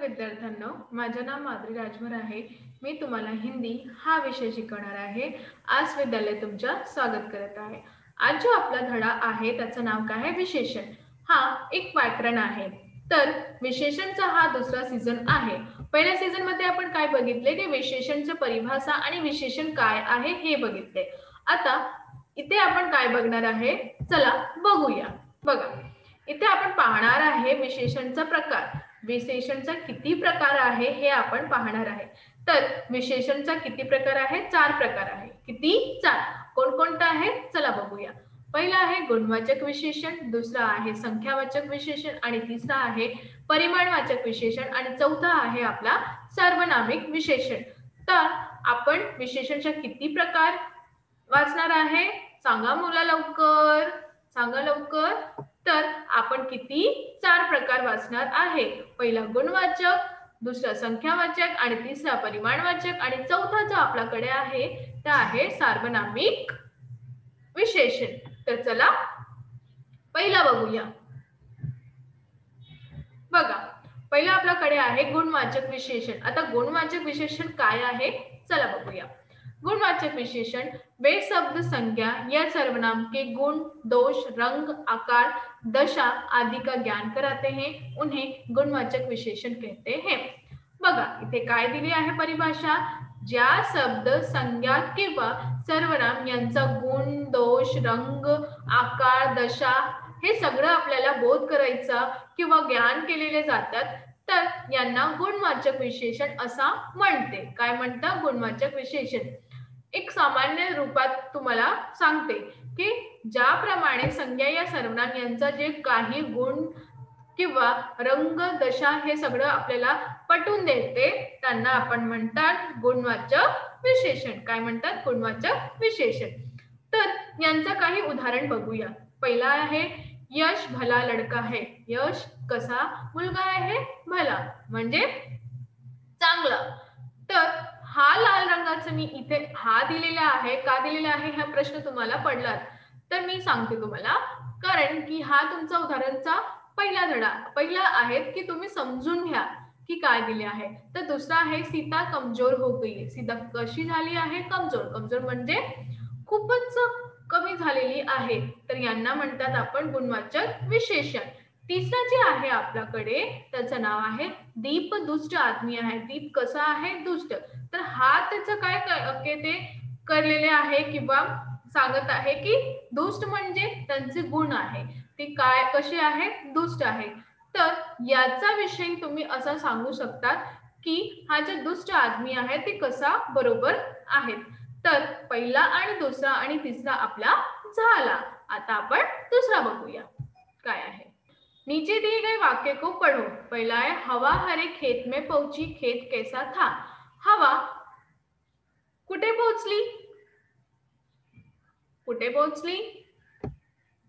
विद्यार्थ्यांनो, माझे नाव माधुरी राजभर आहे। मी तुम्हाला हिंदी हा विषय शिकवणार आहे। आज विद्यालय तुमचं स्वागत करत आहे। आज जो आपला धडा आहे त्याचं नाव काय आहे? विशेषण। हा एक व्याकरण आहे। तर विशेषणचा हा दुसरा सीझन आहे। पहिल्या सीझन मध्ये आपण काय बघितले की विशेषणची परिभाषा आणि विशेषण काय आहे हे बघितले। आता इथे आपण काय बघणार आहे? चला बघूया। बघा, इथे आपण पाहणार आहे विशेषणचा प्रकार। विशेषणचा किती प्रकार आहे हे आपण पाहणार आहे। तर विशेषणचा किती प्रकार आहे? 4 प्रकार आहे। किती? 4। कोणकोणता आहे? चला बघूया। पहिला आहे गुणवाचक विशेषण, दुसरा आहे संख्यावाचक विशेषण आणि तिसरा आहे परिमाणवाचक विशेषण आणि चौथा आहे आपला सार्वनामिक विशेषण। तर आपण विशेषणचे किती प्रकार वाचणार आहे? सांगा मुला लवकर, सांगा लवकर। तर आपण किती? 4 प्रकार वाचणार आहे। पहिला गुणवाचक, दुसरा संख्यावाचक आणि तिसरा परिमाणवाचक आणि चौथा जो आपल्याकडे आहे ते आहे सार्वनामिक विशेषण। तर चला पहिला बघूया। बघा, पहिला आपल्याकडे आहे गुणवाचक विशेषण। आता गुणवाचक विशेषण काय आहे? चला बघूया। गुणवाचक विशेषण वे शब्द संज्ञा या सर्वनाम के गुण, दोष, रंग, आकार, दशा आदि का ज्ञान कराते हैं, उन्हें गुणवाचक विशेषण कहते हैं। बघा, इथे काय दिली आहे परिभाषा? ज्या शब्द संज्ञा किंवा सर्वनाम यांचा गुण, दोष, रंग, आकार, दशा हे सगळं आपल्याला बोध करायचा किंवा ज्ञान केलेले जातात तर यांना गुणवाचक विशेषण असा म्हणते। काय म्हणतात? गुणवाचक विशेषण। एक सामान्य रूपात तुम्हाला सांगते की ज्याप्रमाणे संज्ञा या सर्वनाम यांचा जे काही गुण किंवा रंग, दशा हे सगळं आपल्याला पटवून देते त्यांना आपण म्हणतात गुणवाचक विशेषण। काय म्हणतात? गुणवाचक विशेषण। तर यांचं काही उदाहरण बघूया। पहिला आहे यश भला लड़का है। यश कसा मुलगा आहे? भला म्हणजे चांगला। तर हा लाल रंगाचा मी इथे हा दिलेला आहे। का दिलेला आहे हा प्रश्न तुम्हाला पडला तर मी सांगते तुम्हाला, कारण की हा तुमचा उदाहरणचा पहिला आहे की तुम्ही समजून घ्या की काय दिले आहे। तर दुसरा आहे सीता कमजोर हो गई। सीता कशी झाली आहे? कमजोर। कमजोर म्हणजे खूपच कमी झालेली आहे। तर यांना म्हणतात आपण गुणवाचक विशेषण। तिसरा जे आहे आपल्याकडे त्याचं नाव आहे दीप दुष्ट आदमी आहे। दीप कसा आहे? दुष्ट। तर हा त्याचं काय ते करलेले आहे किंवा सांगत आहे की दुष्ट म्हणजे त्यांचे गुण आहे, ते काय कसे आहे? दुष्ट आहे। तर याचा विषय तुम्ही असा सांगू शकता की हा जो दुष्ट आदमी आहे ते कसा बरोबर आहे। तर पहिला आणि दुसरा आणि तिसरा आपला झाला। आता आपण दुसरा बघूया काय आहे। नीचे दिए गए वाक्य को पढ़ो। पहला है हवा हरे खेत में पहुंची, खेत कैसा था? हवा कुठे पोहोचली? कुठे पोहोचली?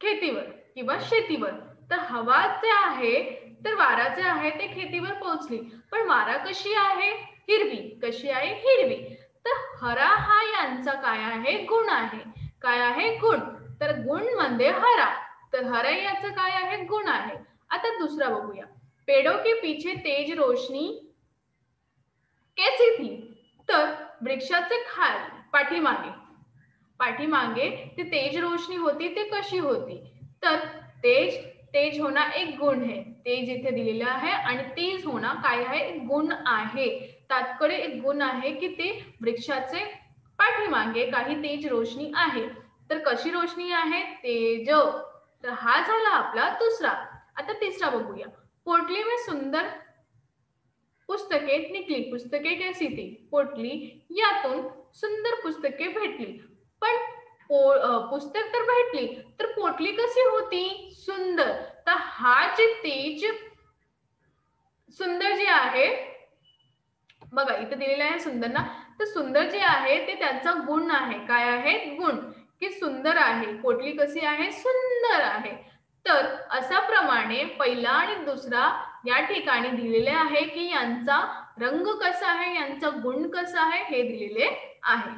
खेतीवर किंवा शेतीवर। तर हवा जे आहे तर वारा जे आहे ते खेतीवर पोहोचली, पण वारा कशी आहे? हिरवी। कशी आहे? हिरवी। तर हरा हा यांचा काय आहे? गुण आहे। काय आहे? गुण। तर गुण म्हणजे हरा। तर हरा याचं काय आहे? गुण आहे। आता दुसरा बघूया। पेड़ों के पीछे तेज रोशनी कैसी थी? तर वृक्षाचे पाठीमागे पाठीमागे ती तेज रोशनी होती ते कशी होती? तर तेज होना एक गुण है। तेज इथे दिलेला आहे आणि तेज होना काय आहे? एक गुण आहे। त्याकडे एक गुण आहे की ते वृक्षाचे पाठीमागे काही तेज रोशनी आहे। तर कशी रोशनी आहे? तेज। तर हा झाला आपला दुसरा। आता तिसरा बघूया। पोटली में सुंदर पुस्तके निकली। पुस्तके कैसी थी? पोटली यातून सुंदर पुस्तके भेटली, पण पुस्तक तर भेटली, तर पोटली कशी होती? सुंदर। तर हा जे तेज सुंदर जे आहे बघा इथे दिलेलं आहे सुंदर ना, तर सुंदर जे आहे ते त्यांचा गुण आहे। काय आहे? गुण की सुंदर आहे। पोटली कशी आहे? सुंदर आहे। तर अशा प्रमाणे पहिला आणि दुसरा या ठिकाणी दिलेले आहे की यांचा रंग कसा आहे, यांचा गुण कसा आहे हे दिलेले आहे।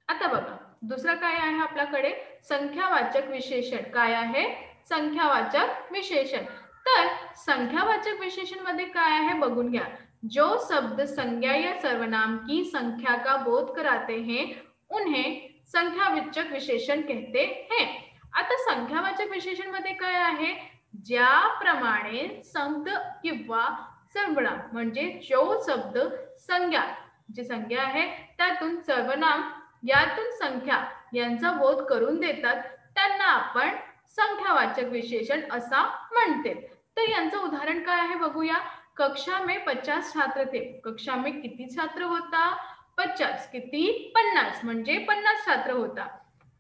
आता बघा दुसरा काय आहे आपल्याकडे? संख्यावाचक विशेषण। काय आहे? संख्यावाचक विशेषण। तर संख्यावाचक विशेषण मध्ये काय आहे बघून घ्या. जो शब्द संज्ञा या सर्वनाम की संख्या का बोध कराते हैं उन्हें संख्यावाचक विशेषण कहते हैं. आता संख्यावाचक विशेषण मध्ये काय आहे, ज्याप्रमाणे शब्द किंवा सर्वनाम म्हणजे जो शब्द संज्ञा जी संज्ञा आहे त्यातून सर्वनाम यातून संख्या यांचा बोध करून देतात त्यांना आपण संख्यावाचक विशेषण असा म्हणते. तर यांचं उदाहरण काय आहे बघूया. कक्षा में 50 छात्र थे. कक्षा में किती छात्र होता, 50. किती, 50 म्हणजे 50 छात्र होता.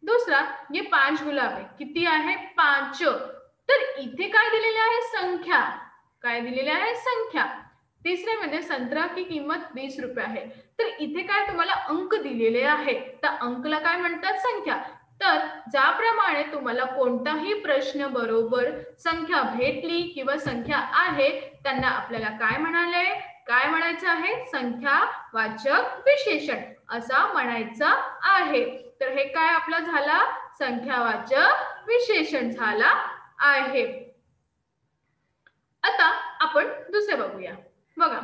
दुसरा, ये 5 गुलाब किती आहे, 5. तर इथे काय दिलेले आहे, संख्या. काय दिलेले आहे, संख्या. तिसरे मध्ये संत्रा की किंमत 20 रुपये आहे. तर इथे काय तुम्हाला अंक दिलेले आहे, त्या अंकला काय म्हणतात, संख्या. तर ज्याप्रमाणे तुम्हाला कोणताही प्रश्न बरोबर संख्या भेटली किंवा संख्या आहे त्यांना आपल्याला काय म्हणाले, काय म्हणायचं आहे, संख्यावाचक विशेषण असा म्हणायचं आहे. तर हे काय आपलं झाला, संख्यावाचक विशेषण झाला आहे. आता आपण दुसरे बघूया. बघा,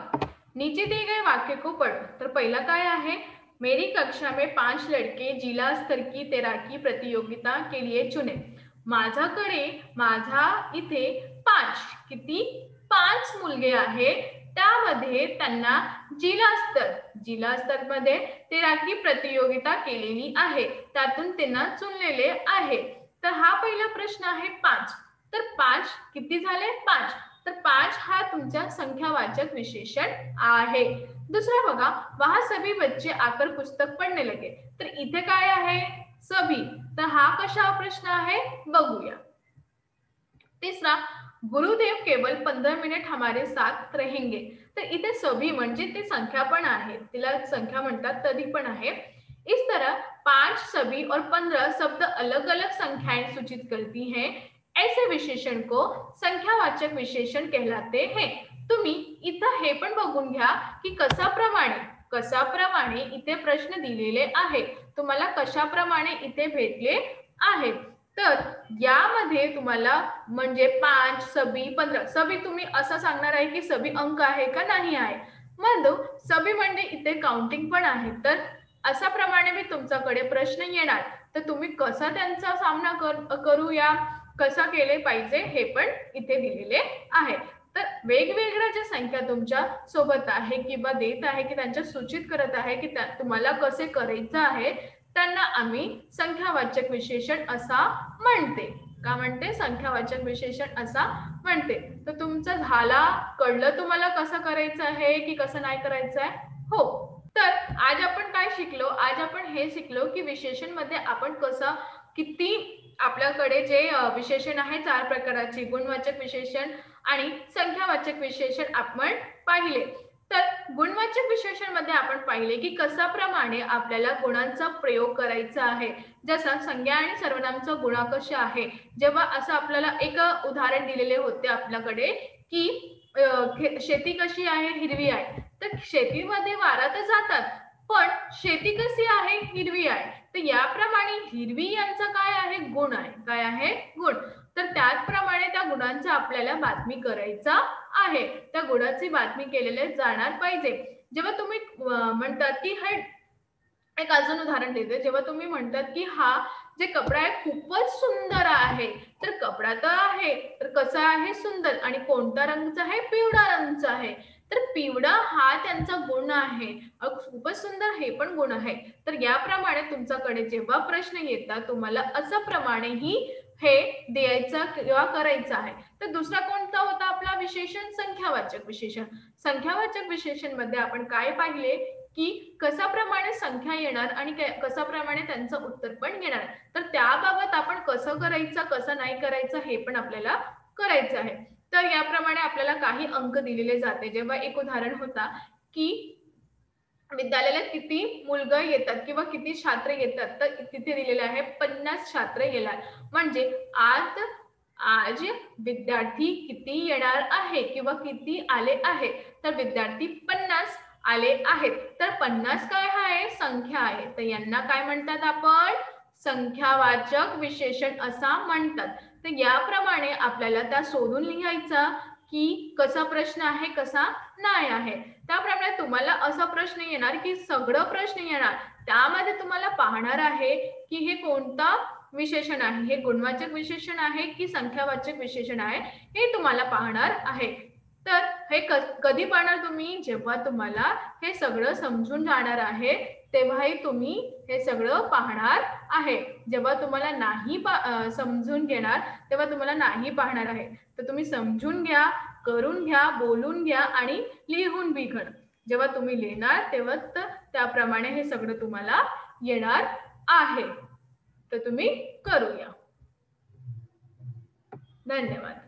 नीचे दिए गए वाक्य को पढ़ो. तर पहिला काय आहे, मेरी कक्षा में 5 लड़के जिला स्तर की तैराकी प्रतियोगिता के लिए चुने. माझा इथे 5 किती, 5 मुलगे आहे, त्यामध्ये त्यांना जिल्हा स्तर मध्ये तैराकी प्रतियोगिता केलेली आहे, त्यातून त्यांना चुनलेले आहे. तर हा पहिला प्रश्न आहे 5. तर 5 किती झाले, 5. तर 5 हा तुमचा संख्यावाचक विशेषण आहे. दुसरा बघा, वहां सभी बच्चे आकर पुस्तक पढ़ने लगे. तर इथे काय आहे, सभी. तर हा कशा प्रश्न आहे बघूया. तिसरा, गुरुदेव केवल 15 मिनिट हमारे साथ रहेंगे. तर इथे सभी म्हणजे ते संख्या पण आहे, तिला संख्या म्हणतात तरी पण आहे. इस तरह 5, सभी और 15 शब्द अलग अलग संख्याएं सूचित करती हैं. ऐसे विशेषण को संख्यावाचक विशेषण कहलाते हैं. तुम्ही इथं हे पण बघून घ्या की कशाप्रमाणे इथे प्रश्न दिलेले आहे, तुम्हाला कशाप्रमाणे इथे भेटले आहे. तर यामध्ये तुम्हाला म्हणजे 5, सभी, 15. सभी तुम्ही असं सांगणार आहे की सभी अंक आहे का, नाही आहे. म्हणजे सभी म्हणजे इथे काउंटिंग पण आहे. तर अशा प्रमाणे मी तुमच्याकडे प्रश्न येणार, तर तुम्ही कसा त्यांचा सामना करूया, कसा केले पाहिजे हे पण इथे दिलेले आहे. तर वेगवेगळ्या ज्या संख्या तुमच्या सोबत आहे किंवा देत आहे की त्यांच्या सूचित करत आहे की तुम्हाला कसे करायचं आहे, त्यांना आम्ही संख्यावाचक विशेषण असा म्हणते. का म्हणते, संख्यावाचक विशेषण असा म्हणते. तर तुमचं झाला, कळलं तुम्हाला कसं करायचं आहे की कसं नाही करायचं आहे. हो, तर आज आपण काय शिकलो, आज आपण हे शिकलो की विशेषण मध्ये आपण कसं किती आपल्याकडे जे विशेषण आहे 4 प्रकाराचे, गुणवाचक विशेषण आणि संख्यावाचक विशेषण आपण पाहिले. तर गुणवाचक विशेषण मध्ये आपण पाहिले की कशा प्रमाणे आपल्याला गुणांचा प्रयोग करायचा आहे. जसा संज्ञा आणि सर्वनामचा गुणाकाश आहे. जेव्हा असं आपल्याला एक उदाहरण दिलेले होते आपल्याकडे की शेती कशी आहे, हिरवी आहे. तर शेतीमध्ये वारा तर जातात, पण शेती कशी आहे, हिरवी आहे. तर याप्रमाणे हिरवी यांचा काय आहे, गुण आहे. काय आहे, गुण. तर त्याचप्रमाणे त्या गुणांचा आपल्याला बातमी करायचा आहे. त्या गुणाची बातमी केलेले जाणार पाहिजे. जेव्हा तुम्ही म्हणतात की हे एक अजून उदाहरण देते, जेव्हा तुम्ही म्हणतात की हा जे कपडा आहे खूपच सुंदर आहे, तर कपडा तर आहे, तर कसा आहे, सुंदर. आणि कोणत्या रंगाचा आहे, पिवळा रंगाचा आहे. तर पिवळा हा त्यांचा गुण आहे, खूपच सुंदर हे पण गुण आहे. तर याप्रमाणे तुमच्याकडे जेव्हा प्रश्न येतात तुम्हाला अशा प्रमाणेही हे द्यायचं किंवा करायचं आहे. तर दुसरा कोणता होता आपला विशेषण, संख्यावाचक विशेषण. संख्यावाचक विशेषण मध्ये आपण काय पाहिले की कशाप्रमाणे संख्या येणार आणि कशाप्रमाणे त्यांचं उत्तर पण येणार. तर त्याबाबत आपण कसं करायचं, कसं नाही करायचं हे पण आपल्याला करायचं आहे. तर याप्रमाणे आपल्याला काही अंक दिलेले जाते. जेव्हा एक उदाहरण होता की विद्यालयाला किती मुलगा येतात किंवा किती छात्र येतात, तर तिथे दिलेले आहे 50 छात्र येणार. म्हणजे आज विद्यार्थी किती येणार आहे किंवा किती आले आहे, तर विद्यार्थी 50 आले आहेत. तर 50 काय आहे, संख्या आहे. तर यांना काय म्हणतात आपण, संख्यावाचक विशेषण असा म्हणतात. तर याप्रमाणे आपल्याला त्या शोधून लिहायचा की कसा प्रश्न आहे कसा नाही आहे. त्याप्रमाणे तुम्हाला असा प्रश्न येणार की सगळं प्रश्न येणार, त्यामध्ये तुम्हाला पाहणार आहे की हे कोणता विशेषण आहे, हे गुणवाचक विशेषण आहे की संख्यावाचक विशेषण आहे, हे तुम्हाला पाहणार आहे. तर हे कधी पाहणार तुम्ही, जेव्हा तुम्हाला हे सगळं समजून जाणार आहे तेव्हाही तुम्ही हे सगळं पाहणार आहे. जेव्हा तुम्हाला नाही समजून घेणार तेव्हा तुम्हाला नाही पाहणार आहे. तर तुम्ही समजून घ्या, करून घ्या, बोलून घ्या आणि लिहून बी घ्या. जेव्हा तुम्ही लिहिणार तेव्हा त्याप्रमाणे हे सगळं तुम्हाला येणार आहे. तर तुम्ही करूया. धन्यवाद.